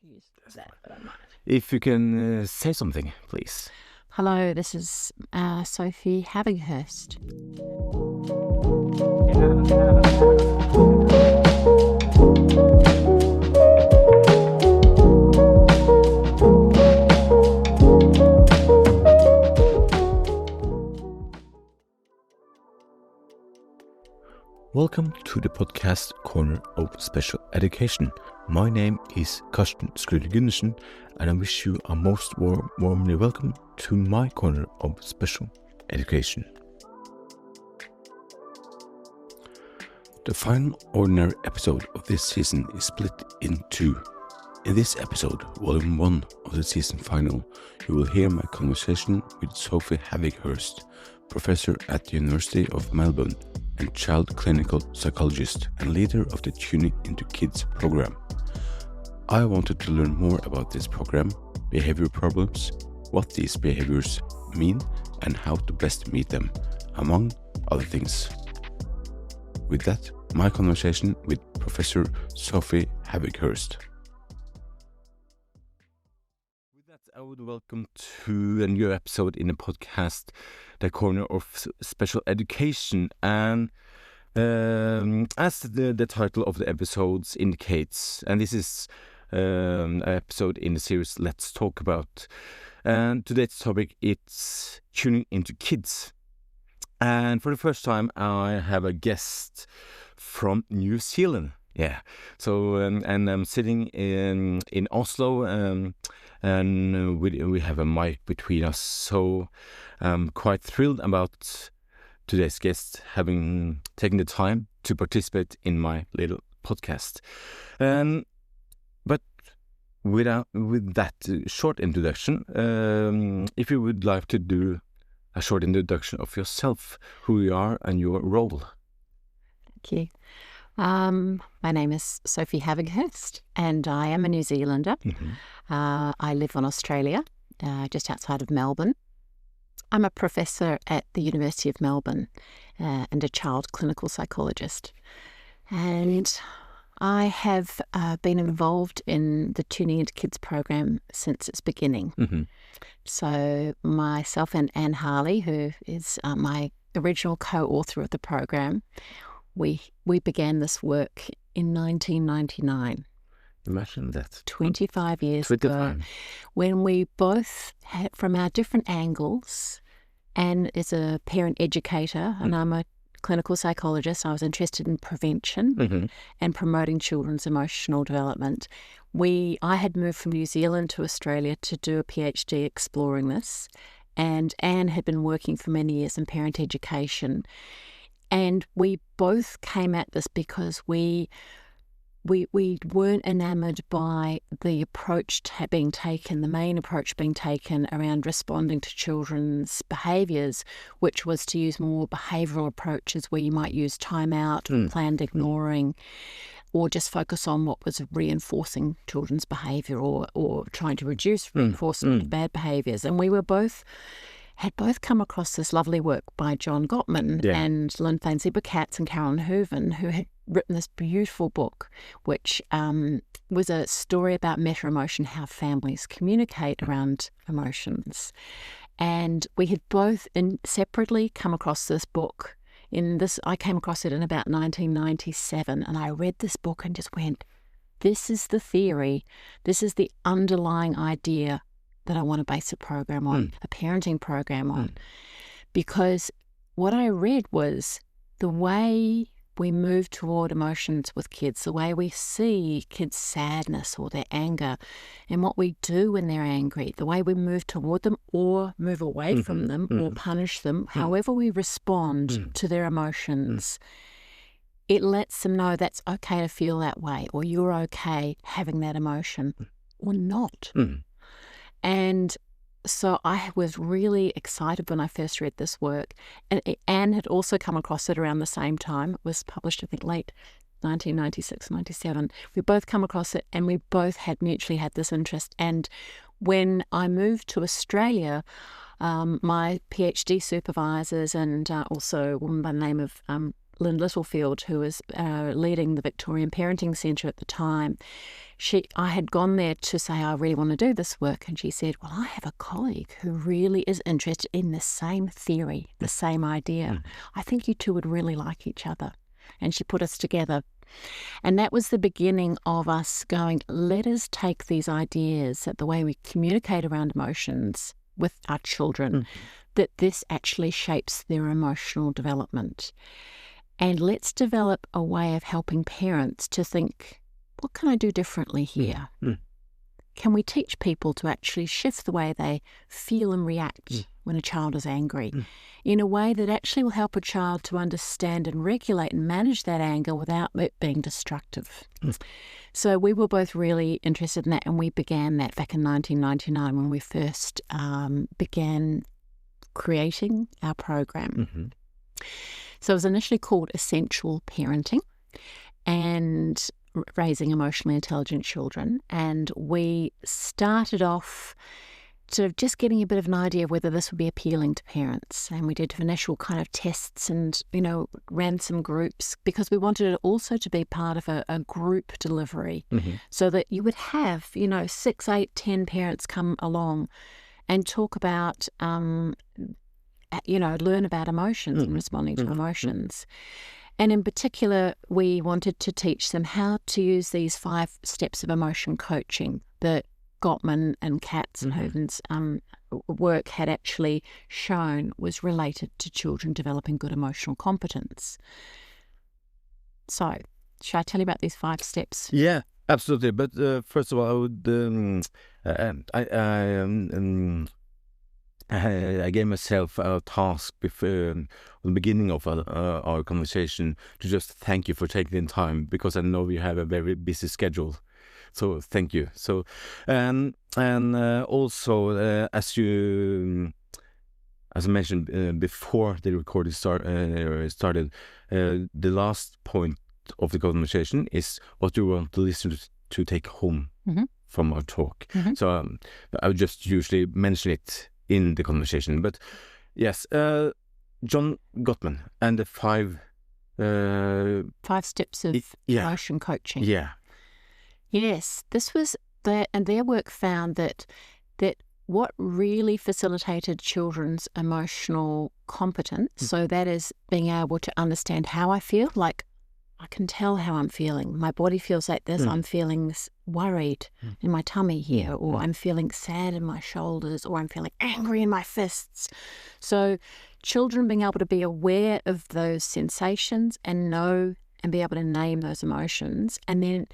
use that, but I might. If you can say something, please. Hello, this is Sophie Havighurst. Welcome to the podcast Corner of Special Education. My name is Karsten Skrulle-Gundersen, and I wish you a most warmly welcome to my Corner of Special Education. The final ordinary episode of this season is split in two. In this episode, Volume 1 of the season final, you will hear my conversation with Sophie Havighurst, professor at the University of Melbourne and child clinical psychologist and leader of the Tuning into Kids program. I wanted to learn more about this program, behavior problems, what these behaviors mean, and how to best meet them, among other things. With that, my conversation with Professor Sophie Havighurst. With that, I would welcome to a new episode in the podcast, The Corner of Special Education. And as the title of the episodes indicates, and this is an episode in the series Let's Talk About. And today's topic is tuning into kids. And for the first time, I have a guest from New Zealand. Yeah. So, and I'm sitting in Oslo, and we have a mic between us. So I'm quite thrilled about today's guest having taken the time to participate in my little podcast. But with that short introduction, if you would like to do a short introduction of yourself, who you are and your role. Thank you. My name is Sophie Havighurst, and I am a New Zealander. I live in Australia, just outside of Melbourne. I'm a professor at the University of Melbourne and a child clinical psychologist. And I have been involved in the Tuning into Kids program since its beginning. So myself and Anne Harley, who is my original co-author of the program, we began this work in 1999. Imagine that. 25 years ago, when we both had, from our different angles, Anne is a parent educator and I'm a clinical psychologist. I was interested in prevention and promoting children's emotional development. I had moved from New Zealand to Australia to do a PhD exploring this, and Anne had been working for many years in parent education. And we both came at this because we weren't enamoured by the approach being taken, the main approach being taken around responding to children's behaviours, which was to use more behavioural approaches where you might use timeout, planned ignoring, or just focus on what was reinforcing children's behaviour or trying to reduce reinforcement of bad behaviours. And we had both come across this lovely work by John Gottman and Lynn Fain-Zieber-Katz and Carolyn Hooven, who had written this beautiful book, which was a story about meta-emotion, how families communicate around emotions. And we had both separately come across this book. I came across it in about 1997, and I read this book and just went, this is the theory, this is the underlying idea that I want to base a program on, a parenting program on. Because what I read was the way we move toward emotions with kids, the way we see kids' sadness or their anger, and what we do when they're angry, the way we move toward them or move away from them or punish them, however we respond to their emotions, it lets them know that's okay to feel that way, or you're okay having that emotion or not. And so I was really excited when I first read this work. And Anne had also come across it around the same time. It was published, I think, late 1996, 97. We both come across it and we both had mutually had this interest. And when I moved to Australia, my PhD supervisors and also a woman by the name of Lynn Littlefield, who was leading the Victorian Parenting Centre at the time, I had gone there to say, I really want to do this work. And she said, well, I have a colleague who really is interested in the same theory, the same idea. I think you two would really like each other. And she put us together. And that was the beginning of us going, let us take these ideas, that the way we communicate around emotions with our children, that this actually shapes their emotional development. And let's develop a way of helping parents to think, what can I do differently here? Can we teach people to actually shift the way they feel and react when a child is angry in a way that actually will help a child to understand and regulate and manage that anger without it being destructive? So we were both really interested in that, and we began that back in 1999 when we first began creating our program. So it was initially called Essential Parenting and Raising Emotionally Intelligent Children. And we started off sort of just getting a bit of an idea of whether this would be appealing to parents. And we did initial kind of tests and, ran some groups because we wanted it also to be part of a group delivery so that you would have, 6, 8, 10 parents come along and talk about, learn about emotions and responding to emotions. And in particular, we wanted to teach them how to use these 5 steps of emotion coaching that Gottman and Katz and Hoven's work had actually shown was related to children developing good emotional competence. So, should I tell you about these 5 steps? Yeah, absolutely. But first of all, I would I gave myself a task before at the beginning of our conversation to just thank you for taking the time, because I know you have a very busy schedule. So thank you. So and also as I mentioned before the recording started, the last point of the conversation is what you want the listeners to take home from our talk. So I would just usually mention it in the conversation, but yes, John Gottman and the 5 steps of emotion coaching. Yes, this was and their work found that what really facilitated children's emotional competence, so that is being able to understand how I feel, like I can tell how I'm feeling. My body feels like this. I'm feeling worried in my tummy here, or I'm feeling sad in my shoulders, or I'm feeling angry in my fists. So children being able to be aware of those sensations and know and be able to name those emotions, and then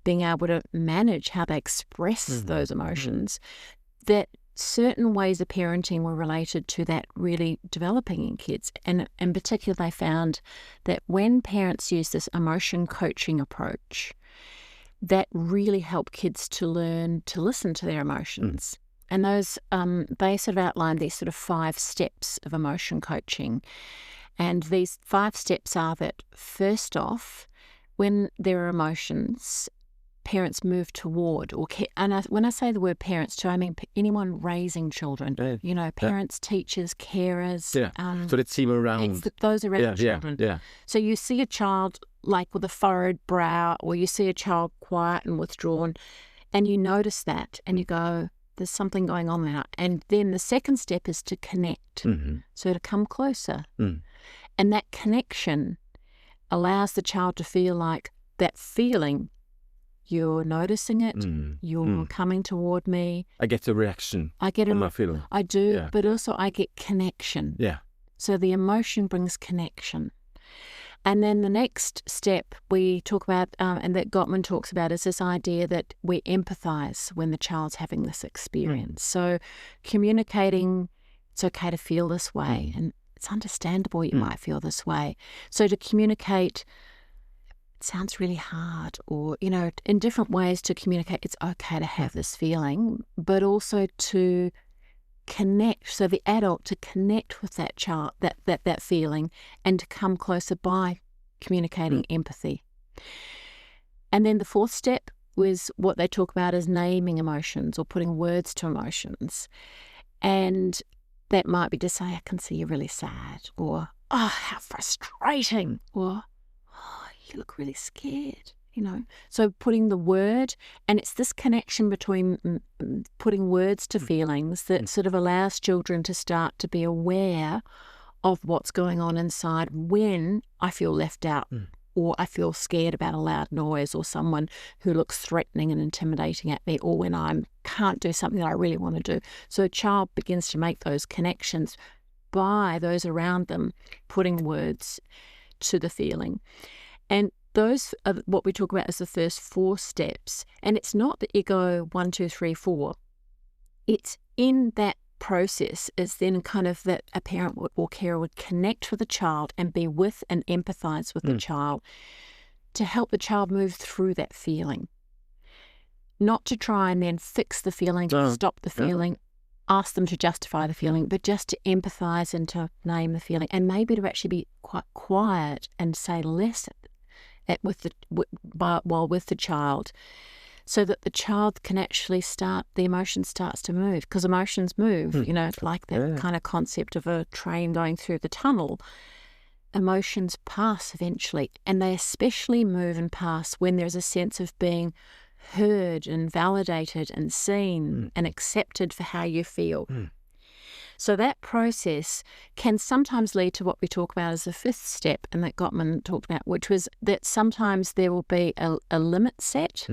being able to manage how they express those emotions, that certain ways of parenting were related to that really developing in kids. And in particular, they found that when parents use this emotion coaching approach, that really helped kids to learn to listen to their emotions. And those, they sort of outlined these sort of 5 steps of emotion coaching. And these 5 steps are that, first off, when there are emotions, parents move toward, and when I say the word parents too, I mean anyone raising children. Parents, teachers, carers. So let's see around. Those are children. So you see a child like with a furrowed brow, or you see a child quiet and withdrawn, and you notice that, and you go, "There's something going on there." And then the second step is to connect. So to come closer, and that connection allows the child to feel like that feeling. You're noticing it. You're coming toward me. I get a reaction. I get on my feeling. I do, but also I get connection. So the emotion brings connection. And then the next step we talk about, and that Gottman talks about, is this idea that we empathize when the child's having this experience. So communicating, it's okay to feel this way, and it's understandable you might feel this way. So to communicate, it sounds really hard, or, in different ways to communicate, it's okay to have this feeling, but also to connect, so the adult to connect with that child, that feeling, and to come closer by communicating empathy. And then the 4th step was what they talk about as naming emotions or putting words to emotions. And that might be to say, I can see you're really sad, or oh, how frustrating, or oh, you look really scared, So putting the word, and it's this connection between putting words to feelings that sort of allows children to start to be aware of what's going on inside when I feel left out or I feel scared about a loud noise or someone who looks threatening and intimidating at me, or when I can't do something that I really want to do. So a child begins to make those connections by those around them putting words to the feeling. And those are what we talk about as the first 4 steps. And it's not that you go 1, 2, 3, 4. It's in that process is then kind of that a parent or carer would connect with the child and be with and empathize with the child to help the child move through that feeling. Not to try and then fix the feeling, to stop the feeling, ask them to justify the feeling, but just to empathize and to name the feeling, and maybe to actually be quite quiet and say less while with the child, so that the child can actually the emotion starts to move, because emotions move, like that kind of concept of a train going through the tunnel. Emotions pass eventually, and they especially move and pass when there's a sense of being heard and validated and seen and accepted for how you feel. So that process can sometimes lead to what we talk about as the 5th step, and that Gottman talked about, which was that sometimes there will be a limit set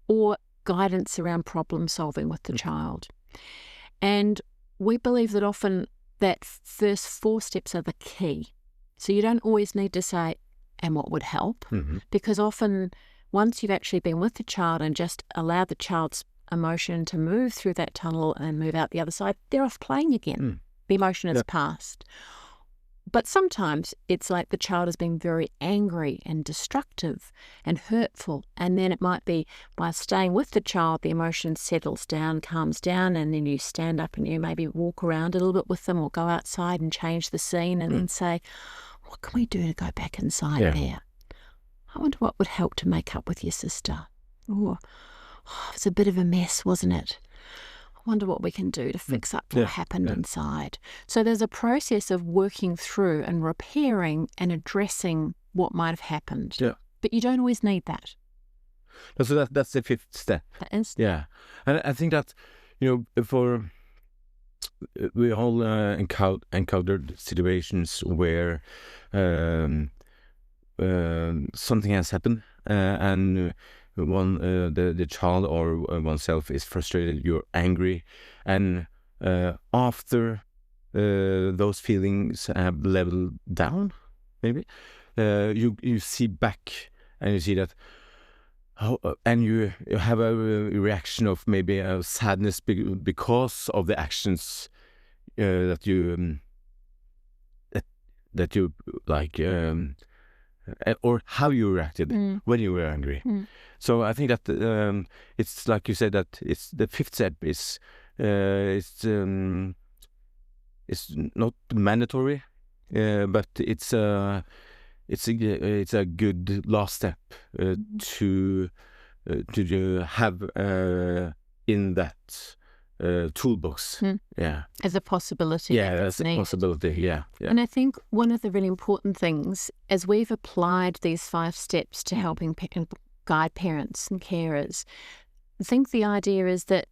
or guidance around problem solving with the child. And we believe that often that first 4 steps are the key. So you don't always need to say, and what would help? Because often once you've actually been with the child and just allowed the child's emotion to move through that tunnel and move out the other side, they're off playing again. The emotion has passed. But sometimes it's like the child has been very angry and destructive and hurtful, and then it might be by staying with the child, the emotion settles down, calms down, and then you stand up and you maybe walk around a little bit with them or go outside and change the scene and then say, what can we do to go back inside there? I wonder what would help to make up with your sister. Or, it was a bit of a mess, wasn't it? I wonder what we can do to fix up what happened inside. So there's a process of working through and repairing and addressing what might have happened. But you don't always need that. So that's the 5th step. That is. Yeah. And I think that, for we all encountered situations where something has happened and the child or oneself is frustrated, you're angry, and after those feelings have leveled down, maybe you see back and you see that, and you have a reaction of maybe a sadness because of the actions that you like. Or how you reacted when you were angry. So I think that it's like you said, that it's the 5th step is it's not mandatory, but it's a good last step to have in that toolbox. As a possibility. As a possibility. And I think one of the really important things, as we've applied these 5 steps to helping guide parents and carers, I think the idea is that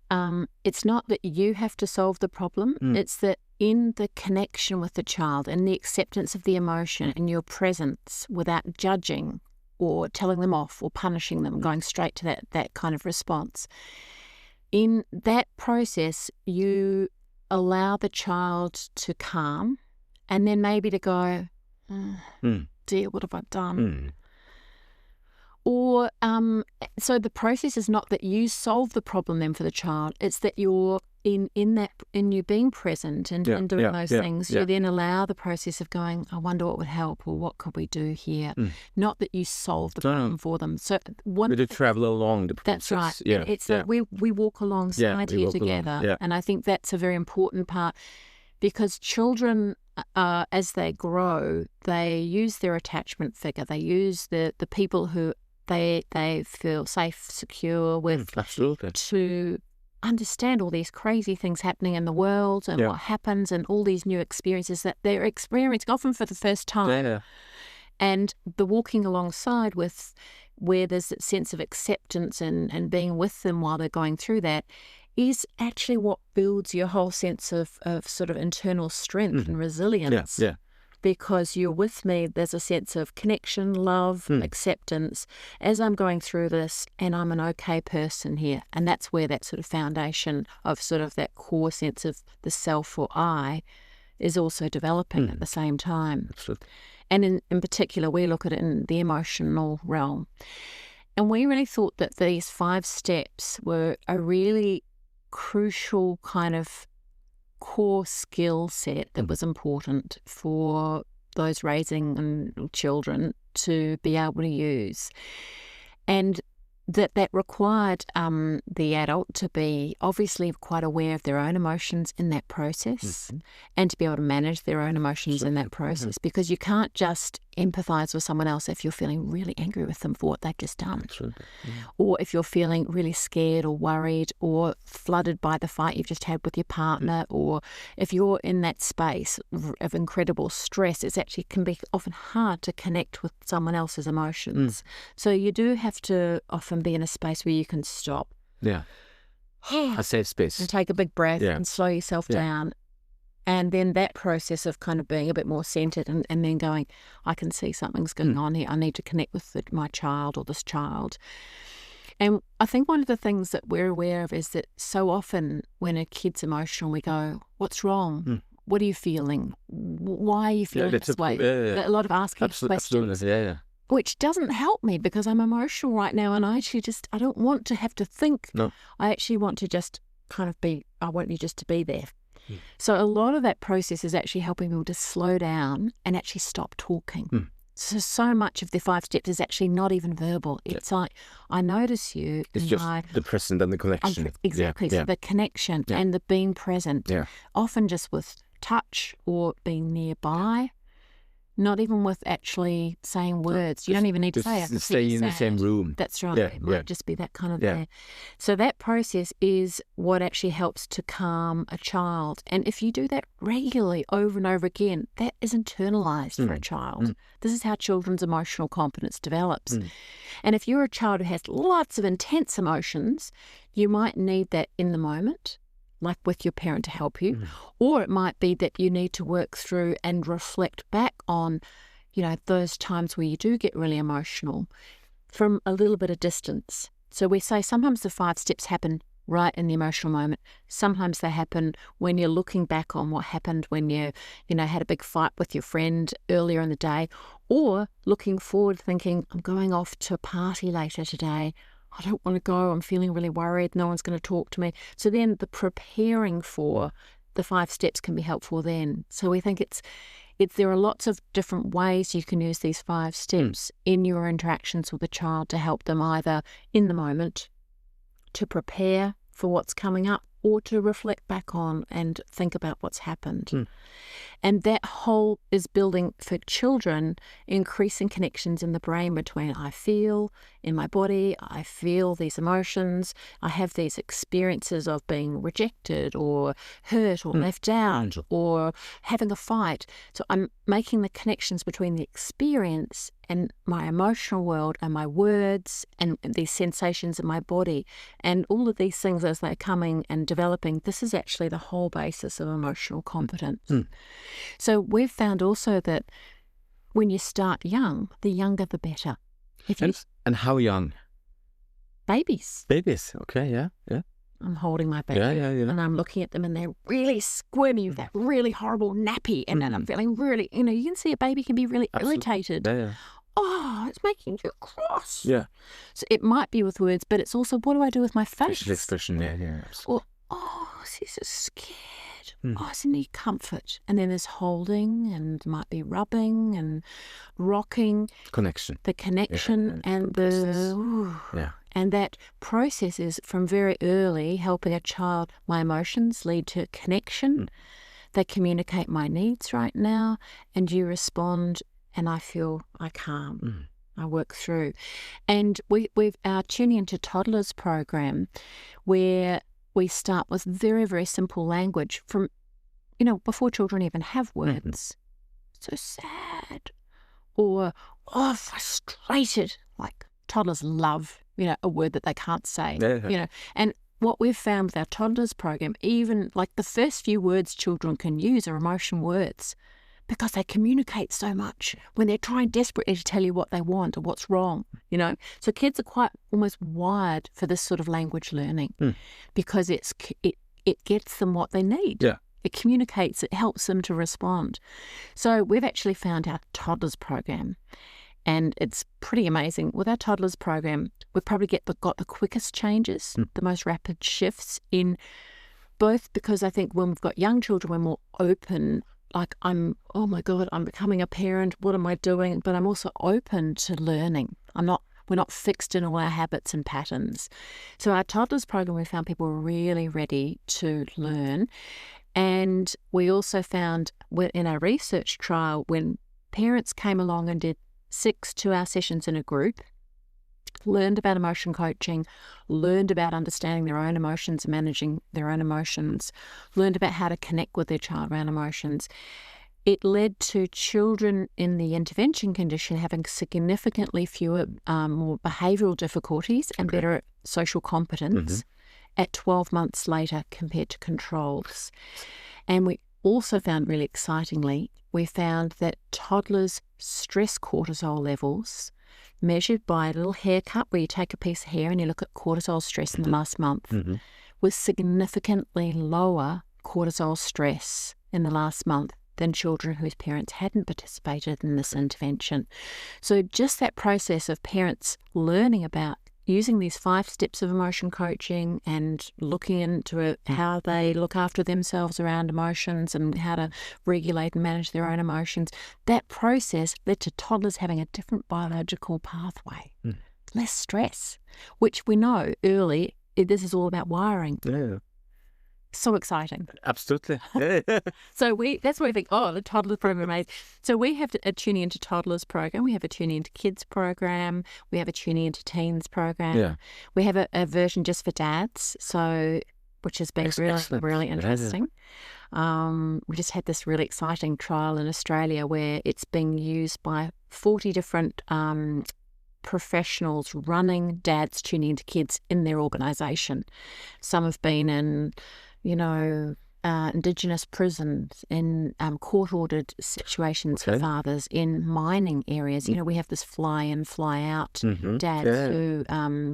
it's not that you have to solve the problem, it's that in the connection with the child and the acceptance of the emotion and your presence without judging or telling them off or punishing them, going straight to that kind of response. In that process, you allow the child to calm and then maybe to go, dear, what have I done? Or so the process is not that you solve the problem then for the child, it's that you're in you being present and doing those things. You then allow the process of going, I wonder what would help, or what could we do here? Not that you solve the problem for them. So to travel along the process. That's right. It's like we walk alongside here together. And I think that's a very important part, because children, as they grow, they use their attachment figure. They use the people who they feel safe, secure with, Absolutely. to understand all these crazy things happening in the world and what happens and all these new experiences that they're experiencing often for the first time. Yeah. And the walking alongside with where there's a sense of acceptance and being with them while they're going through that is actually what builds your whole sense of sort of internal strength and resilience. Yeah. Because you're with me, there's a sense of connection, love, acceptance as I'm going through this, and I'm an okay person here. And that's where that sort of foundation of sort of that core sense of the self or I is also developing at the same time. Absolutely. And in particular, we look at it in the emotional realm. And we really thought that these 5 steps were a really crucial kind of core skill set that was important for those raising children to be able to use. And that required the adult to be obviously quite aware of their own emotions in that process and to be able to manage their own emotions in that process, because you can't just empathise with someone else if you're feeling really angry with them for what they've just done. Or if you're feeling really scared or worried or flooded by the fight you've just had with your partner, or if you're in that space of incredible stress, it actually can be often hard to connect with someone else's emotions. So you do have to often be in a space where you can stop. Yeah. A safe space. And take a big breath and slow yourself down. And then that process of kind of being a bit more centered and then going, I can see something's going on here. I need to connect with my child or this child. And I think one of the things that we're aware of is that so often when a kid's emotional, we go, what's wrong? What are you feeling? Why are you feeling this way? A lot of asking questions. Absolutely. Which doesn't help me because I'm emotional right now, and I actually I don't want to have to think. No. I actually want to just kind of I want you just to be there. So a lot of that process is actually helping people to slow down and actually stop talking. So much of the 5 steps is actually not even verbal. It's like, I notice you. It's just the present and the connection. Exactly. So the connection and the being present. Often just with touch or being nearby. Not even with actually saying words. You don't even need to say it. Just stay in the same room. That's right. It might just be that kind of there. So that process is what actually helps to calm a child. And if you do that regularly over and over again, that is internalized for a child. This is how children's emotional competence develops. And if you're a child who has lots of intense emotions, you might need that in the moment, like with your parent to help you, or it might be that you need to work through and reflect back on, those times where you do get really emotional from a little bit of distance. So we say sometimes the 5 steps happen right in the emotional moment. Sometimes they happen when you're looking back on what happened when you had a big fight with your friend earlier in the day, or looking forward thinking, I'm going off to a party later today. I don't want to go. I'm feeling really worried. No one's going to talk to me. So then the preparing for the 5 steps can be helpful then. So we think there are lots of different ways you can use these 5 steps in your interactions with the child to help them either in the moment, to prepare for what's coming up, or to reflect back on and think about what's happened. And that whole is building for children, increasing connections in the brain between I feel in my body, I feel these emotions, I have these experiences of being rejected or hurt or left out or having a fight. So I'm making the connections between the experience and my emotional world and my words and these sensations in my body. And all of these things as they're coming and developing, this is actually the whole basis of emotional competence. So we've found also that when you start young, the younger the better. And how young? Babies. Babies, okay, yeah. I'm holding my baby and I'm looking at them and they're really squirmy with that really horrible nappy, and then I'm feeling really, you can see a baby can be really irritated. Oh, it's making you cross. Yeah. So it might be with words, but it's also, what do I do with my face? Facial expression, yeah. Or, she's so scared. I just need comfort. And then there's holding, and might be rubbing and rocking. Connection. The connection and and that process is from very early helping a child. My emotions lead to connection. They communicate my needs right now, and you respond, and I feel I calm. I work through. And we've our Tuning into Toddlers program, where we start with very, very simple language from, before children even have words. So sad. Or, frustrated. Like toddlers love, a word that they can't say, And what we've found with our toddlers program, even like the first few words children can use are emotion words because they communicate so much when they're trying desperately to tell you what they want or what's wrong, So kids are quite almost wired for this sort of language learning because it gets them what they need. Yeah. It communicates, it helps them to respond. So we've actually found our toddlers program, and it's pretty amazing. With our toddlers program, we've probably got the quickest changes, the most rapid shifts in both, because I think when we've got young children, we're more open. Like oh my God, I'm becoming a parent. What am I doing? But I'm also open to learning. We're not fixed in all our habits and patterns. So our toddlers program, we found people were really ready to learn. And we also found in our research trial, when parents came along and did 6 2-hour sessions in a group, learned about emotion coaching, learned about understanding their own emotions and managing their own emotions, learned about how to connect with their child around emotions, it led to children in the intervention condition having significantly fewer, more behavioural difficulties and better social competence at 12 months later compared to controls. And we also found, really excitingly, we found that toddlers' stress cortisol levels, measured by a little haircut where you take a piece of hair and you look at cortisol stress in the last month, was significantly lower cortisol stress in the last month than children whose parents hadn't participated in this intervention. So just that process of parents learning about using these 5 steps of emotion coaching and looking into how they look after themselves around emotions and how to regulate and manage their own emotions, that process led to toddlers having a different biological pathway, less stress, which we know early, this is all about wiring. Yeah. So exciting. Absolutely. So that's why we think, the toddlers program is amazing. So we have a tuning into toddlers program. We have a tuning into kids program. We have a tuning into teens program. Yeah. We have a version just for dads, which has been really interesting. We just had this really exciting trial in Australia where it's being used by 40 different professionals running dads tuning into kids in their organisation. Some have been in Indigenous prisons, in court-ordered situations for fathers, in mining areas. We have this fly-in, fly-out dads who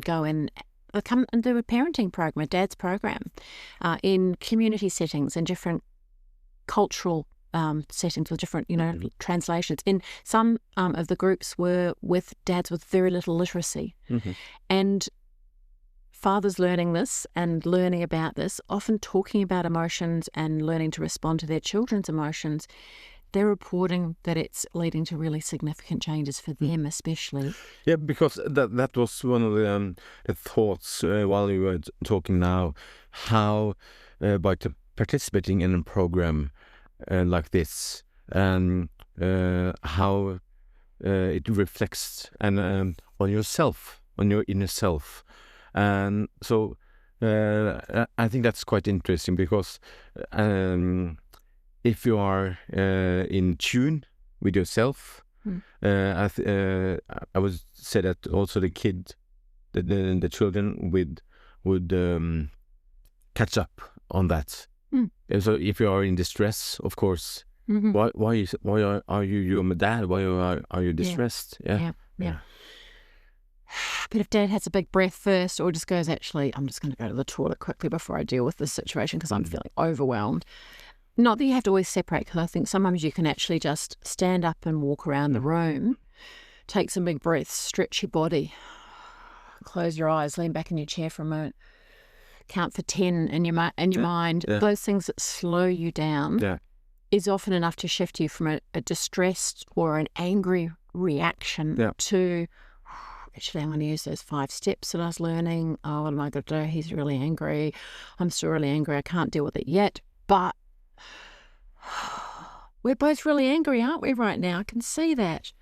go in, come and do a parenting program, a dad's program, in community settings, in different cultural settings with different, translations. In some of the groups were with dads with very little literacy. And fathers learning this and learning about this, often talking about emotions and learning to respond to their children's emotions, they're reporting that it's leading to really significant changes for them especially. Yeah, because that was one of the thoughts while you were talking now, how by participating in a program like this, and how it reflects on yourself, on your inner self. And so I think that's quite interesting because if you are in tune with yourself, I would say that also the children would catch up on that. And so if you are in distress, of course, why are you dad? Why are you distressed? Yeah. But if dad has a big breath first or just goes, actually, I'm just going to go to the toilet quickly before I deal with this situation because I'm feeling overwhelmed. Not that you have to always separate, because I think sometimes you can actually just stand up and walk around the room, take some big breaths, stretch your body, close your eyes, lean back in your chair for a moment, count for 10 in your mind. Those things that slow you down is often enough to shift you from a distressed or an angry reaction to... Actually, I'm going to use those 5 steps that I was learning. Oh, what am I going to do? He's really angry. I'm still really angry. I can't deal with it yet. But we're both really angry, aren't we, right now? I can see that.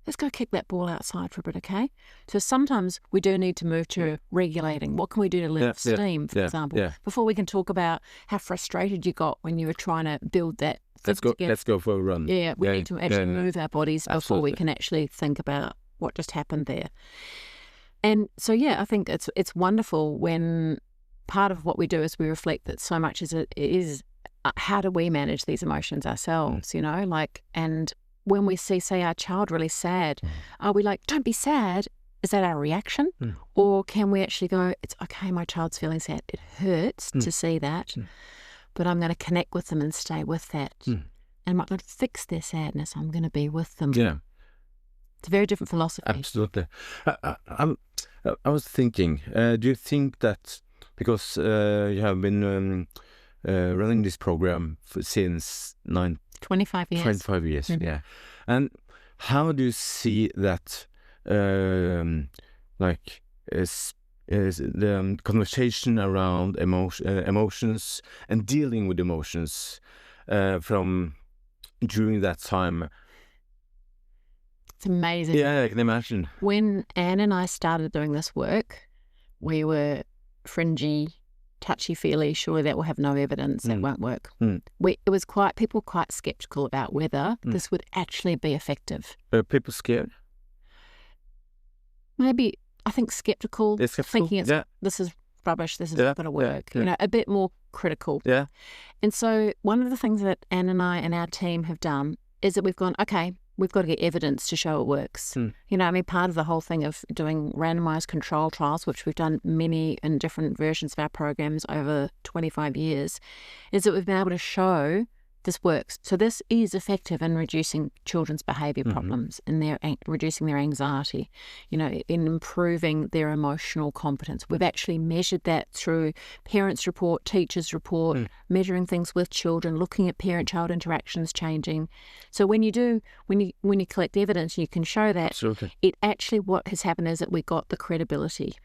let's go kick that ball outside for a bit, okay? So sometimes we do need to move to regulating. What can we do to lift steam, for example, before we can talk about how frustrated you got when you were trying to build that. Let's go for a run. Yeah, we need to actually move our bodies before we can actually think about what just happened there. And so, I think it's wonderful when part of what we do is we reflect that so much is how do we manage these emotions ourselves, and when we see, say, our child really sad, are we like, don't be sad? Is that our reaction? Or can we actually go, it's okay, my child's feeling sad. It hurts to see that, but I'm going to connect with them and stay with that. And I'm not going to fix their sadness. I'm going to be with them. Yeah. It's a very different philosophy. Absolutely. I was thinking, do you think that because you have been running this program since 25 years. 25 years, yeah. And how do you see that, is the conversation around emotions and dealing with emotions from during that time? It's amazing. Yeah, I can imagine. When Anne and I started doing this work, we were fringy, touchy-feely, surely that will have no evidence, that won't work. People were quite sceptical about whether this would actually be effective. Are people scared? Maybe, I think sceptical, thinking this is rubbish, this is not going to work, a bit more critical. Yeah. And so one of the things that Anne and I and our team have done is that we've gone, okay, we've got to get evidence to show it works. Part of the whole thing of doing randomized control trials, which we've done many in different versions of our programs over 25 years, is that we've been able to show this works. So this is effective in reducing children's behaviour problems and reducing their anxiety, in improving their emotional competence. We've actually measured that through parents' report, teachers' report, measuring things with children, looking at parent-child interactions changing. So when you collect evidence, you can show that. Absolutely. It actually, what has happened is that we got the credibility.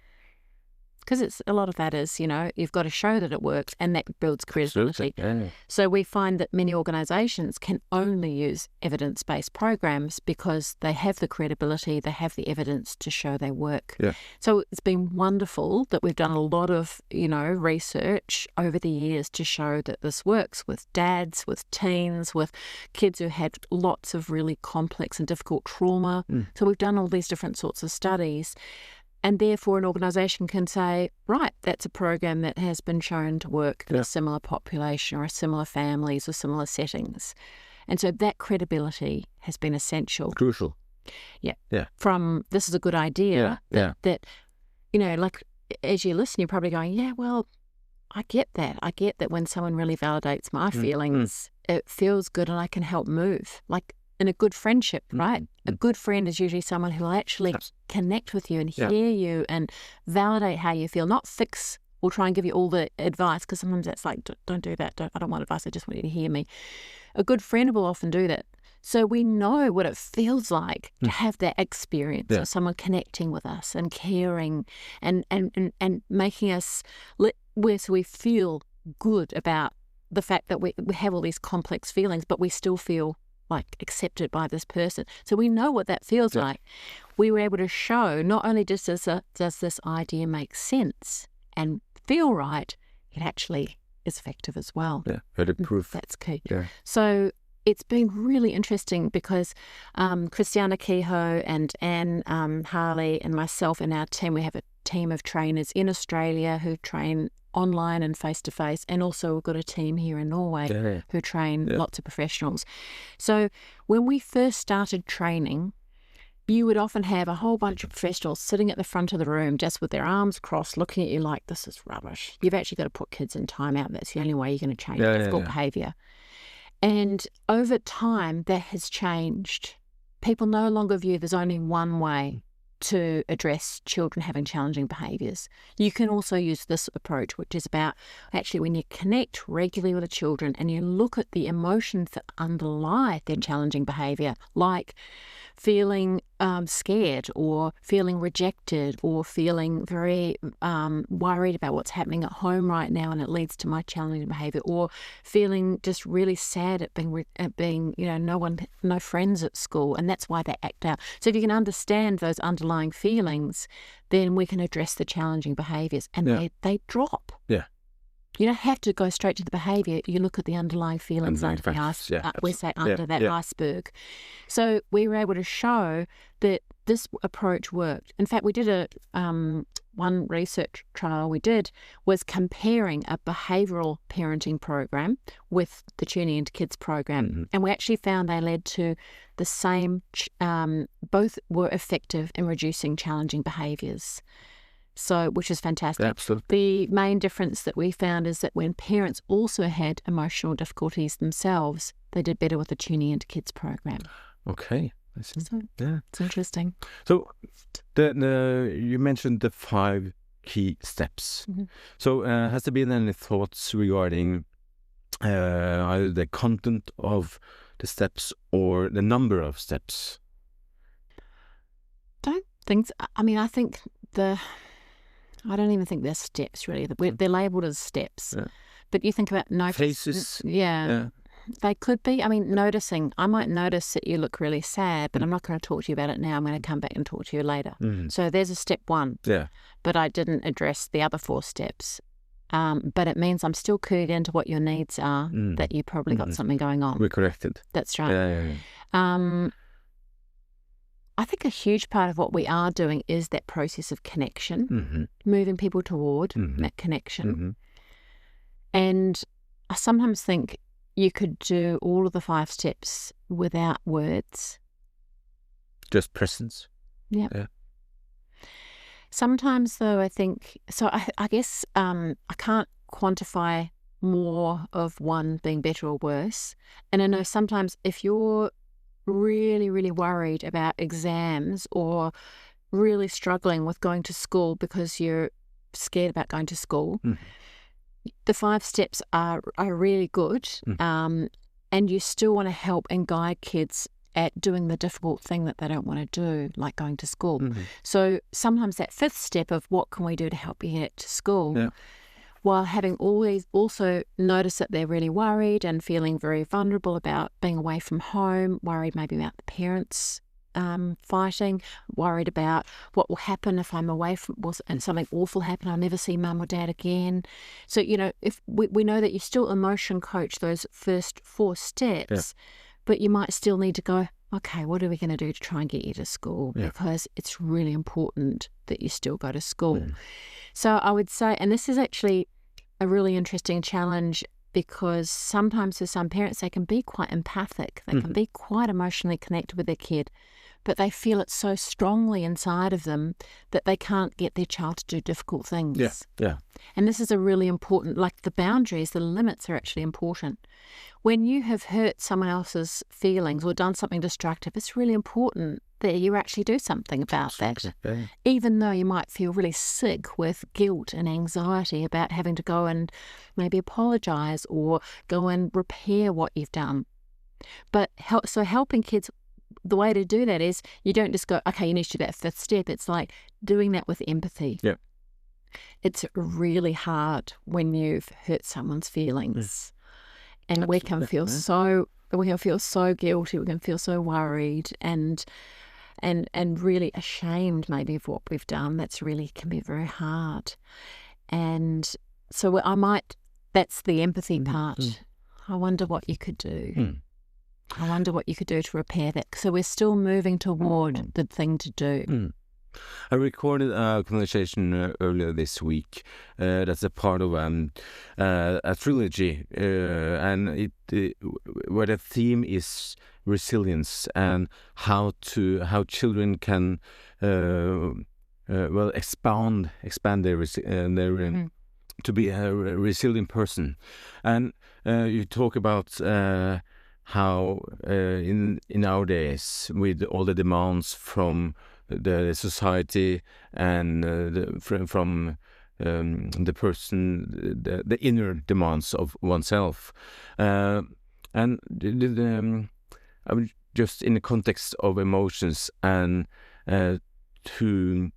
Because a lot of that is, you've got to show that it works, and that builds credibility. Yeah. So we find that many organisations can only use evidence-based programs because they have the credibility, they have the evidence to show they work. Yeah. So it's been wonderful that we've done a lot of, research over the years to show that this works with dads, with teens, with kids who had lots of really complex and difficult trauma. So we've done all these different sorts of studies. And therefore an organisation can say, right, that's a program that has been shown to work in a similar population or a similar families or similar settings. And so that credibility has been essential. Crucial. Yeah. Yeah. From this is a good idea that as you listen, you're probably going, yeah, well, I get that. I get that when someone really validates my feelings, it feels good and I can help move. Like in a good friendship, right? A good friend is usually someone who will actually connect with you and hear you and validate how you feel, not fix or try and give you all the advice, because sometimes that's like, don't do that. I don't want advice. I just want you to hear me. A good friend will often do that. So we know what it feels like to have that experience of someone connecting with us and caring and making us, so we feel good about the fact that we have all these complex feelings, but we still feel like accepted by this person. So we know what that feels like. We were able to show not only just does this idea make sense and feel right, it actually is effective as well. Yeah, heard proof. That's key. Yeah. So it's been really interesting because Christiana Kehoe and Anne Harley and myself and our team, we have a team of trainers in Australia who train online and face-to-face, and also we've got a team here in Norway who train lots of professionals. So when we first started training, you would often have a whole bunch of professionals sitting at the front of the room just with their arms crossed looking at you like, this is rubbish. You've actually got to put kids in timeout. That's the only way you're going to change difficult behaviour. And over time, that has changed. People no longer view there's only one way to address children having challenging behaviours. You can also use this approach, which is about actually when you connect regularly with the children and you look at the emotions that underlie their challenging behaviour, like feeling scared or feeling rejected or feeling very worried about what's happening at home right now and it leads to my challenging behaviour, or feeling just really sad at being no friends at school, and that's why they act out. So if you can understand those underlying feelings, then we can address the challenging behaviours and they drop. Yeah. You don't have to go straight to the behaviour. You look at the underlying feelings under the iceberg. So we were able to show that this approach worked. In fact, we did one research trial we did was comparing a behavioural parenting program with the Tuning into Kids program. Mm-hmm. And we actually found they led to the same, both were effective in reducing challenging behaviours. So, which is fantastic. Absolutely. The main difference that we found is that when parents also had emotional difficulties themselves, they did better with the Tuning into Kids program. Okay. I see. So, yeah. It's interesting. So, you mentioned the 5 key steps. Mm-hmm. So, has there been any thoughts regarding either the content of the steps or the number of steps? Don't think so. I mean, I think I don't even think they're steps, really. They're labelled as steps. Yeah. But you think about phases. Yeah. They could be. I mean, noticing. I might notice that you look really sad, but I'm not going to talk to you about it now. I'm going to come back and talk to you later. Mm-hmm. So there's a step 1. Yeah. But I didn't address the other 4 steps. But it means I'm still keyed into what your needs are, that you probably got something going on. We're corrected. That's right. Yeah. I think a huge part of what we are doing is that process of connection, moving people toward that connection. Mm-hmm. And I sometimes think you could do all of the 5 steps without words. Just presence. Yep. Yeah. Sometimes, though, I think, so I guess I can't quantify more of one being better or worse. And I know sometimes if you're really, really worried about exams or really struggling with going to school because you're scared about going to school, the 5 steps are really good, and you still want to help and guide kids at doing the difficult thing that they don't want to do, like going to school. So sometimes that 5th step of what can we do to help you get to school, while having always also noticed that they're really worried and feeling very vulnerable about being away from home, worried maybe about the parents fighting, worried about what will happen if I'm away from and something awful happen, I'll never see mum or dad again. So, if we know that you still emotion coach those first 4 steps, but you might still need to go, okay, what are we going to do to try and get you to school? Because it's really important that you still go to school. So I would say, and this is actually a really interesting challenge, because sometimes for some parents, they can be quite empathic. They can be quite emotionally connected with their kid, but they feel it so strongly inside of them that they can't get their child to do difficult things. Yeah. And this is a really important, like the boundaries, the limits are actually important. When you have hurt someone else's feelings or done something destructive, it's really important that you actually do something about that. Yeah. Even though you might feel really sick with guilt and anxiety about having to go and maybe apologise or go and repair what you've done. But helping kids, the way to do that is you don't just go, okay, you need to do that 5th step. It's like doing that with empathy. Yeah. It's really hard when you've hurt someone's feelings. And we can feel so guilty, we can feel so worried and really ashamed maybe of what we've done. That's really can be very hard. And so that's the empathy part. I wonder what you could do. I wonder what you could do to repair that. So we're still moving toward the thing to do. I recorded a conversation earlier this week. That's a part of a trilogy, and where the theme is resilience and how children can expand their to be a resilient person. And you talk about how in our days, with all the demands from the society and from the person, the inner demands of oneself. And I mean, just in the context of emotions and to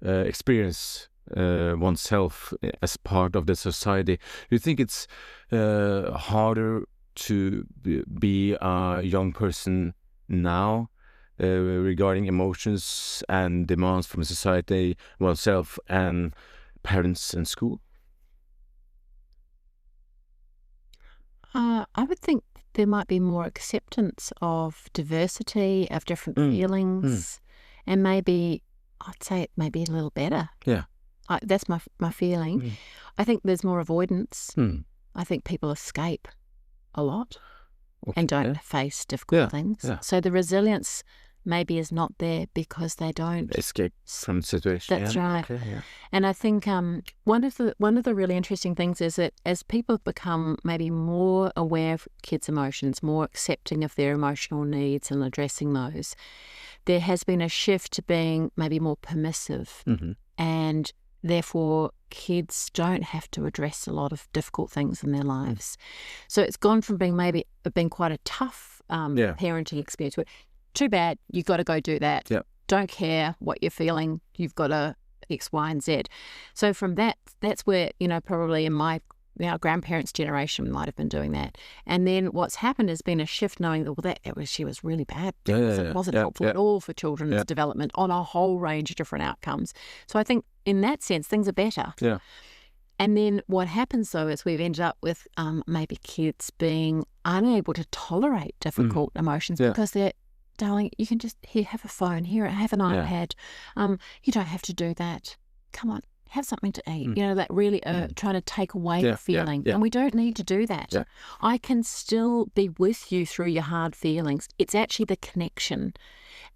experience oneself as part of the society. Do you think it's harder to be a young person now regarding emotions and demands from society, oneself, and parents and school? I would think there might be more acceptance of diversity, of different feelings, and maybe I'd say it may be a little better. Yeah. That's my feeling. I think there's more avoidance. I think people escape a lot and don't face difficult things. Yeah. So the resilience maybe is not there because they don't escape from the situation. That's right. Okay, yeah. And I think one of the really interesting things is that as people become maybe more aware of kids' emotions, more accepting of their emotional needs and addressing those, there has been a shift to being maybe more permissive, and therefore kids don't have to address a lot of difficult things in their lives. So it's gone from being quite a tough parenting experience where, too bad, you've got to go do that. Yep. Don't care what you're feeling, you've got to X, Y, and Z. So from that's where, probably in our grandparents' generation might have been doing that. And then what's happened has been a shift knowing that she was really bad. It wasn't helpful at all for children's development on a whole range of different outcomes. So I think in that sense, things are better. Yeah. And then what happens, though, is we've ended up with maybe kids being unable to tolerate difficult emotions because they're, darling, you can just have a phone, have an iPad. You don't have to do that. Come on, have something to eat. That really trying to take away the feeling. And we don't need to do that. Yeah. I can still be with you through your hard feelings. It's actually the connection.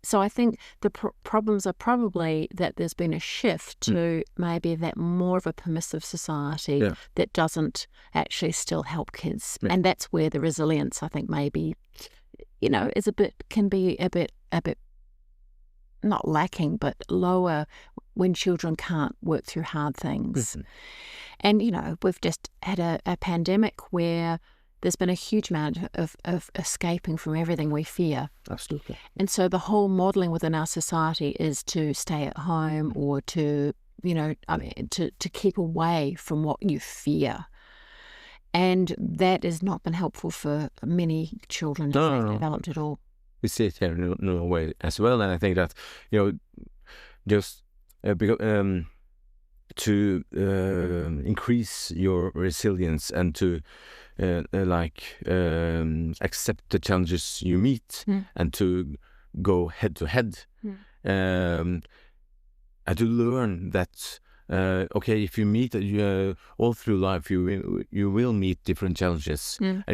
So I think the problems are probably that there's been a shift to maybe that more of a permissive society that doesn't actually still help kids. Yeah. And that's where the resilience, I think, maybe can be a bit not lacking, but lower when children can't work through hard things. And, we've just had a pandemic where there's been a huge amount of escaping from everything we fear. Absolutely. And so the whole modelling within our society is to stay at home or to keep away from what you fear. And that has not been helpful for many children who haven't developed at all. We see it here in Norway as well, and I think that just to increase your resilience and to accept the challenges you meet and to go head to head, and to learn that. If you meet all through life, you will meet different challenges, and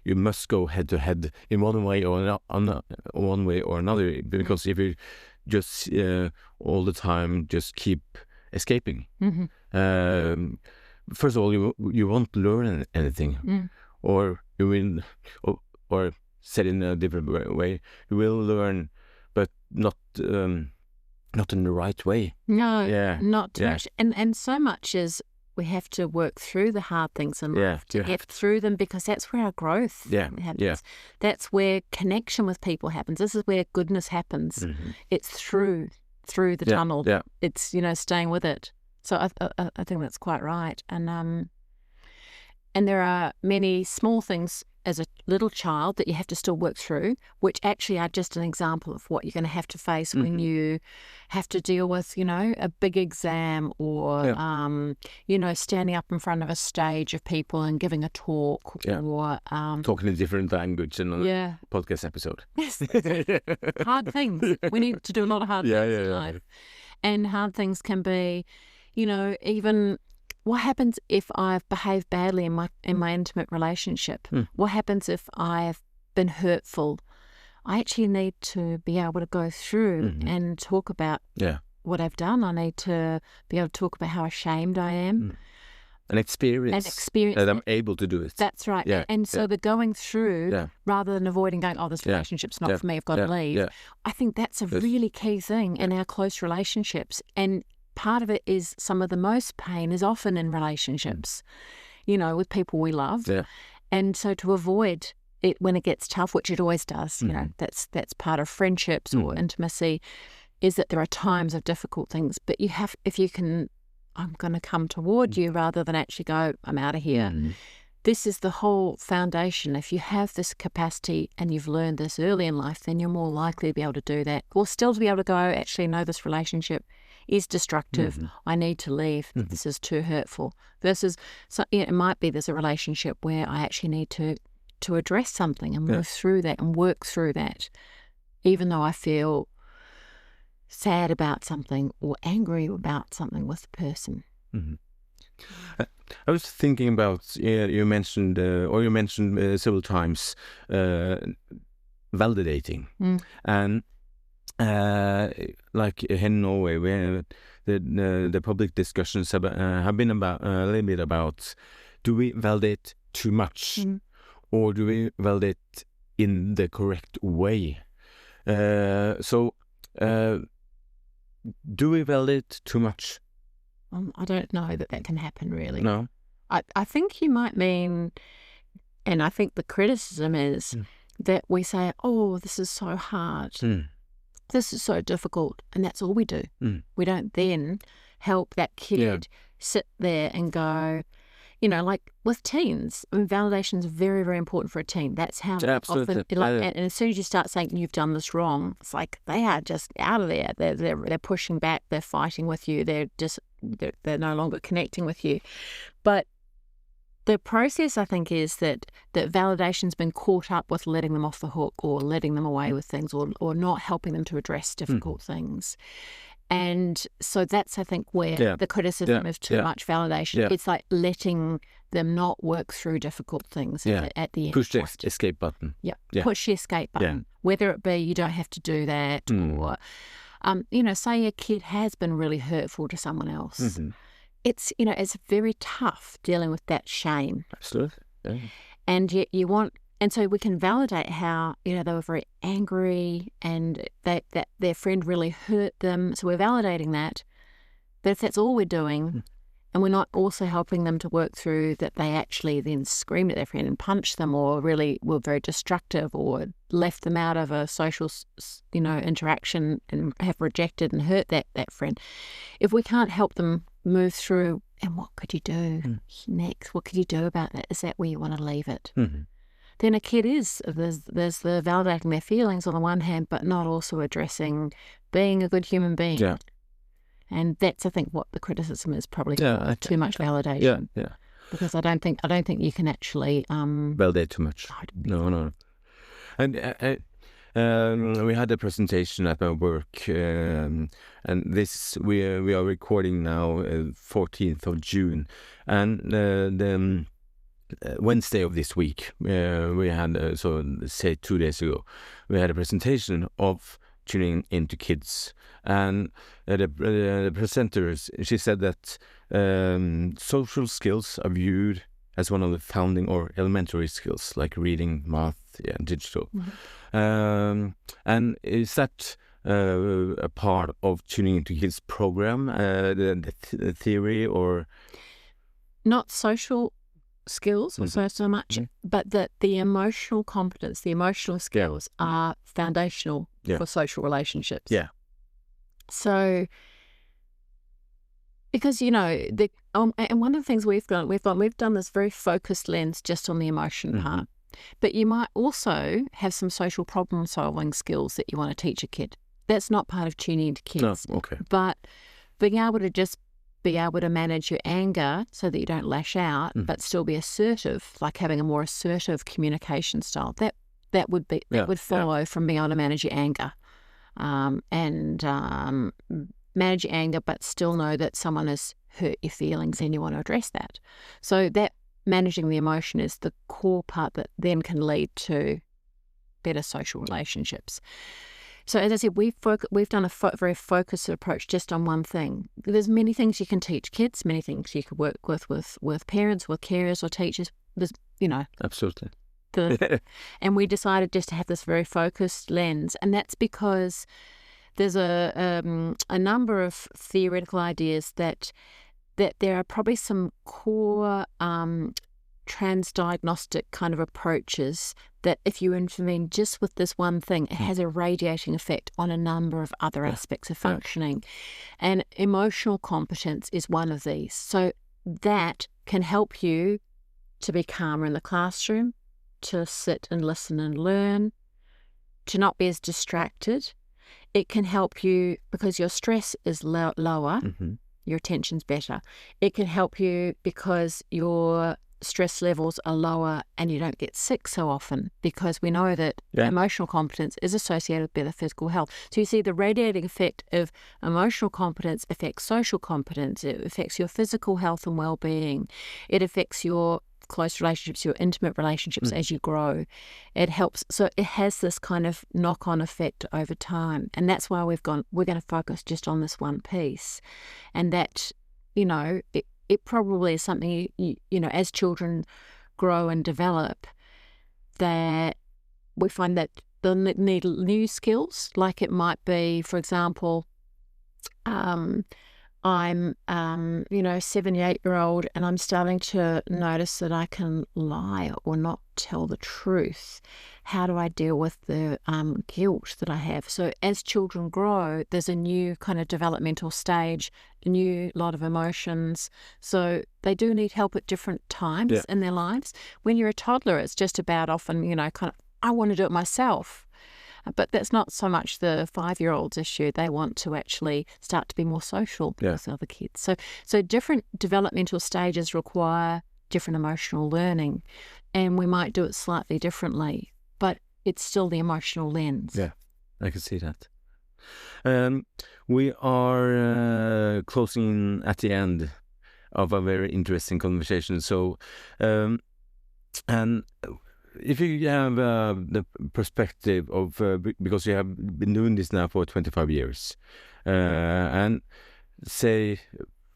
you must go head to head in one way or another. Because if you just all the time just keep escaping, first of all, you won't learn anything, or you will, or said in a different way, you will learn, but not in the right way. No, not too much. And so much as we have to work through the hard things in life to get through them, because that's where our growth happens. Yeah. That's where connection with people happens. This is where goodness happens. It's through the tunnel. Yeah. It's, staying with it. So I think that's quite right. And there are many small things as a little child that you have to still work through, which actually are just an example of what you're going to have to face when you have to deal with, a big exam or, standing up in front of a stage of people and giving a talk or... talking a different language in a podcast episode. Yes. Hard things. We need to do a lot of hard things in life. And hard things can be, even... What happens if I've behaved badly in my intimate relationship? What happens if I've been hurtful? I actually need to be able to go through and talk about what I've done. I need to be able to talk about how ashamed I am. An experience that I'm able to do it. That's right. Yeah. And so the going through, rather than avoiding going, oh, this relationship's not for me, I've got to leave. Yeah. I think that's a really key thing in our close relationships. And part of it is some of the most pain is often in relationships, you know, with people we love. Yeah. And so to avoid it when it gets tough, which it always does, you know, that's part of friendships or intimacy, is that there are times of difficult things. But you have, if you can, I'm going to come toward you rather than actually go, I'm out of here. This is the whole foundation. If you have this capacity and you've learned this early in life, then you're more likely to be able to do that, or still to be able to go, actually, no, this relationship is destructive. I need to leave. This is too hurtful. Versus, so, it might be there's a relationship where I actually need to address something and move through that and work through that, even though I feel sad about something or angry about something with the person. I was thinking about, you mentioned several times validating, and like in Norway, where the public discussions have been about a little bit about, do we validate too much, or do we validate in the correct way? Do we validate too much? I don't know that can happen, really. No. I think you might mean, and I think the criticism is that we say, oh, this is so hard. This is so difficult. And that's all we do. We don't then help that kid sit there and go, you know, like with teens, I mean, validation is very, very important for a teen. That's how often, and as soon as you start saying you've done this wrong, it's like they are just out of there. They're pushing back. They're fighting with you. They're no longer connecting with you. But the process, I think, is that validation's been caught up with letting them off the hook or letting them away with things or not helping them to address difficult things. And so that's, I think, where the criticism of too much validation. It's like letting them not work through difficult things at the end. Push the escape button. Push the escape button. Whether it be you don't have to do that or, you know, say a kid has been really hurtful to someone else. It's, you know, it's very tough dealing with that shame. Absolutely. Yeah. And yet you want... And so we can validate how, you know, they were very angry and that their friend really hurt them. So we're validating that. But if that's all we're doing and we're not also helping them to work through that they actually then screamed at their friend and punched them or really were very destructive or left them out of a social, you know, interaction and have rejected and hurt that friend. If we can't help them move through, and what could you do next? What could you do about that? Is that where you want to leave it? Then a kid there's the validating their feelings on the one hand, but not also addressing being a good human being. Yeah. And that's, I think, what the criticism is probably too much validation. Yeah. Because I don't think you can actually validate too much. No. And we had a presentation at my work, and this we are recording now, 14th of June, and the Wednesday of this week, we had, say 2 days ago, we had a presentation of tuning into kids. And the presenters, she said that social skills are viewed as one of the founding or elementary skills, like reading, math, and digital. And is that a part of tuning into kids program, the theory, or? Not social skills so much, but that the emotional competence, the emotional skills are foundational for social relationships. Yeah. So, because, you know, and one of the things we've done this very focused lens just on the emotion part, but you might also have some social problem solving skills that you want to teach a kid. That's not part of tuning into kids. No, okay. But being able to manage your anger so that you don't lash out, but still be assertive, like having a more assertive communication style. That would follow from being able to manage your anger, and manage your anger, but still know that someone has hurt your feelings and you want to address that. So that managing the emotion is the core part that then can lead to better social relationships. So as I said, we've done a very focused approach just on one thing. There's many things you can teach kids, many things you could work with parents, with carers or teachers. There's, Absolutely. And we decided just to have this very focused lens, and that's because there's a number of theoretical ideas that there are probably some core transdiagnostic kind of approaches that if you intervene just with this one thing, it has a radiating effect on a number of other aspects of functioning. And emotional competence is one of these. So that can help you to be calmer in the classroom, to sit and listen and learn, to not be as distracted. It can help you because your stress is lower, your attention's better. It can help you because your stress levels are lower and you don't get sick so often, because we know that emotional competence is associated with better physical health. So you see the radiating effect of emotional competence affects social competence. It affects your physical health and well-being. It affects your close relationships, your intimate relationships as you grow. It helps. So it has this kind of knock-on effect over time. And that's why we're going to focus just on this one piece. And that, it probably is something, as children grow and develop, that we find that they'll need new skills. Like it might be, for example, I'm 7-8-year-old and I'm starting to notice that I can lie or not tell the truth. How do I deal with the guilt that I have? So as children grow, there's a new kind of developmental stage, a new lot of emotions. So they do need help at different times in their lives. When you're a toddler, it's just about often, I want to do it myself. But that's not so much the 5-year-old's issue. They want to actually start to be more social with other kids. So different developmental stages require different emotional learning, and we might do it slightly differently, but it's still the emotional lens. Yeah, I can see that. We are closing at the end of a very interesting conversation. So, and if you have the perspective of, because you have been doing this now for 25 years, and say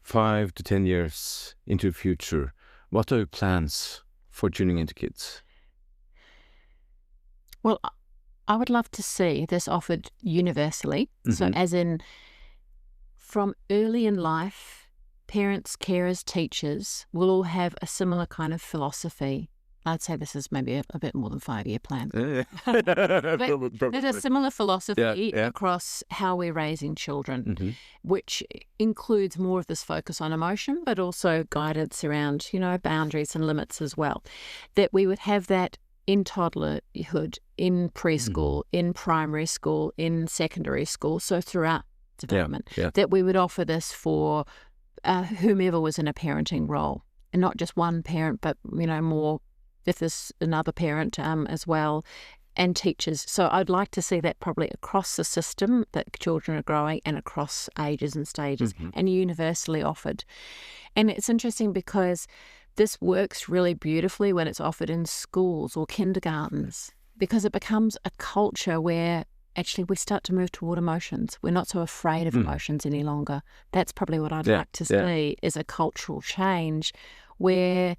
5 to 10 years into the future, what are your plans for tuning into kids? Well, I would love to see this offered universally. So as in, from early in life, parents, carers, teachers will all have a similar kind of philosophy. I'd say this is maybe a bit more than 5-year plan. But there's a similar philosophy across how we're raising children, which includes more of this focus on emotion, but also guidance around, boundaries and limits as well. That we would have that in toddlerhood, in preschool, in primary school, in secondary school, so throughout development, that we would offer this for whomever was in a parenting role, and not just one parent, but, more if there's another parent as well, and teachers. So I'd like to see that probably across the system, that children are growing and across ages and stages and universally offered. And it's interesting because this works really beautifully when it's offered in schools or kindergartens, because it becomes a culture where actually we start to move toward emotions. We're not so afraid of emotions any longer. That's probably what I'd like to see, is a cultural change where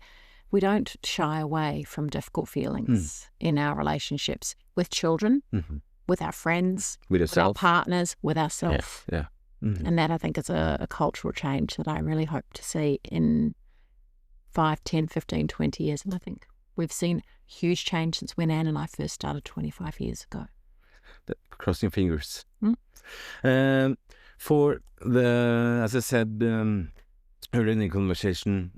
we don't shy away from difficult feelings in our relationships with children, with our friends, with our partners, with ourselves. And that, I think, is a cultural change that I really hope to see in 5, 10, 15, 20 years. And I think we've seen huge change since when Anne and I first started 25 years ago. Crossing fingers. For the, as I said earlier in the conversation,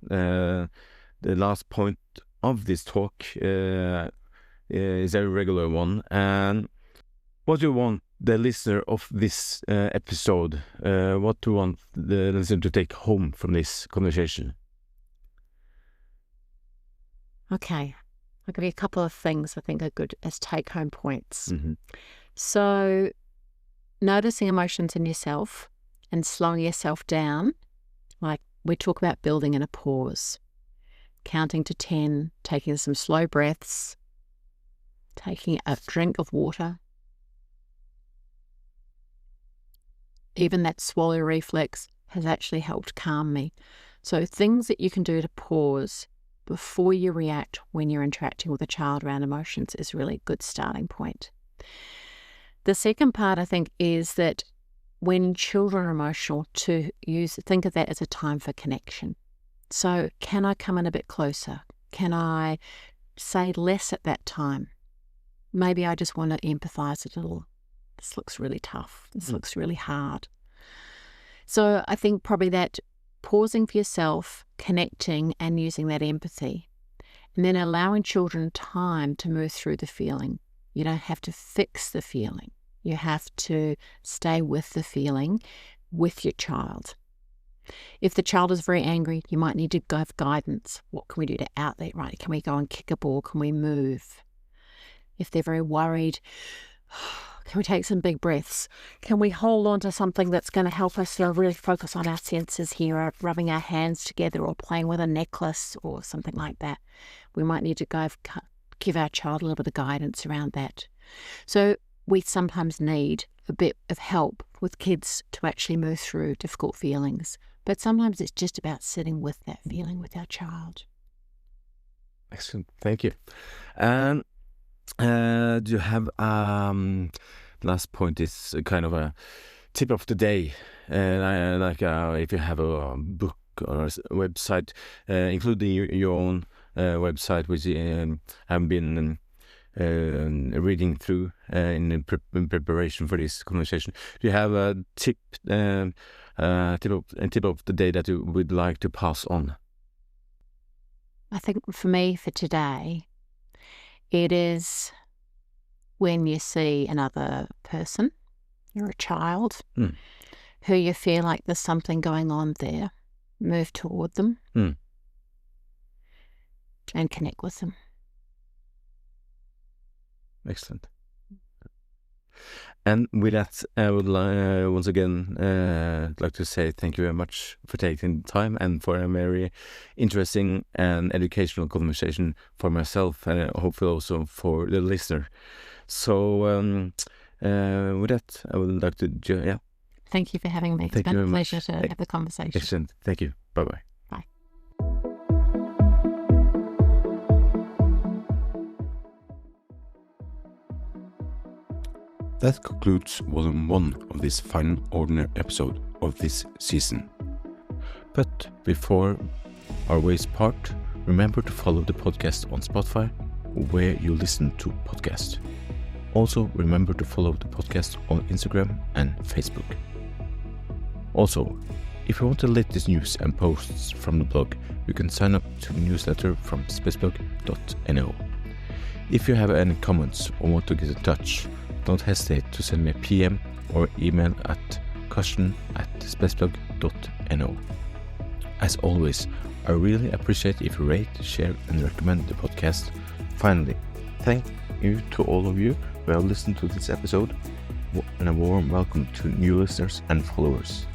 the last point of this talk is a regular one. And what do you want the listener of this episode, what do you want the listener to take home from this conversation? Okay, I'll give you a couple of things I think are good as take-home points. So noticing emotions in yourself and slowing yourself down, like we talk about building in a pause, counting to 10, taking some slow breaths, taking a drink of water, even that swallow reflex has actually helped calm me. So things that you can do to pause before you react when you're interacting with a child around emotions is really a good starting point. The second part, I think, is that when children are emotional, think of that as a time for connection. So can I come in a bit closer? Can I say less at that time? Maybe I just want to empathize a little. This looks really tough. This looks really hard. So I think probably that pausing for yourself, connecting and using that empathy, and then allowing children time to move through the feeling. You don't have to fix the feeling. You have to stay with the feeling with your child. If the child is very angry, you might need to give guidance. What can we do to outlet? Right? Can we go and kick a ball? Can we move? If they're very worried, can we take some big breaths? Can we hold on to something that's going to help us really focus on our senses here, rubbing our hands together or playing with a necklace or something like that? We might need to give our child a little bit of guidance around that. So we sometimes need a bit of help with kids to actually move through difficult feelings. But sometimes it's just about sitting with that feeling with our child. Excellent. Thank you. And do you have last point is kind of a tip of the day, if you have a book or a website, including your own website, which I've been reading through in preparation for this conversation. Do you have a tip of the day that you would like to pass on? I think for me, for today, it is when you see another person, you're a child, who you feel like there's something going on there, move toward them and connect with them. Excellent. And with that, I would once again like to say thank you very much for taking the time and for a very interesting and educational conversation for myself and hopefully also for the listener. So with that, I would like to, Thank you for having me. It's been a pleasure to have the conversation. Excellent. Thank you. Bye-bye. Bye. That concludes Vol.1 of this final ordinary episode of this season. But before our ways part, remember to follow the podcast on Spotify, where you listen to podcasts. Also, remember to follow the podcast on Instagram and Facebook. Also, if you want the latest news and posts from the blog, you can sign up to the newsletter from spacblog.no. If you have any comments or want to get in touch, don't hesitate to send me a PM or email at question@spacblog.no. As always, I really appreciate if you rate, share and recommend the podcast. Finally, thank you to all of you who have listened to this episode, and a warm welcome to new listeners and followers.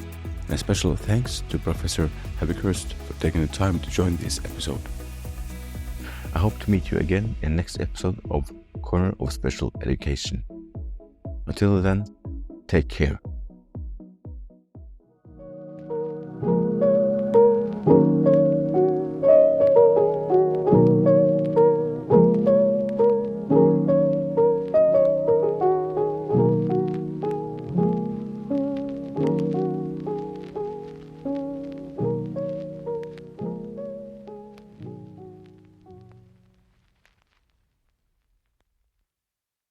And a special thanks to Professor Havighurst for taking the time to join this episode. I hope to meet you again in the next episode of Corner of Special Education. Until then, take care.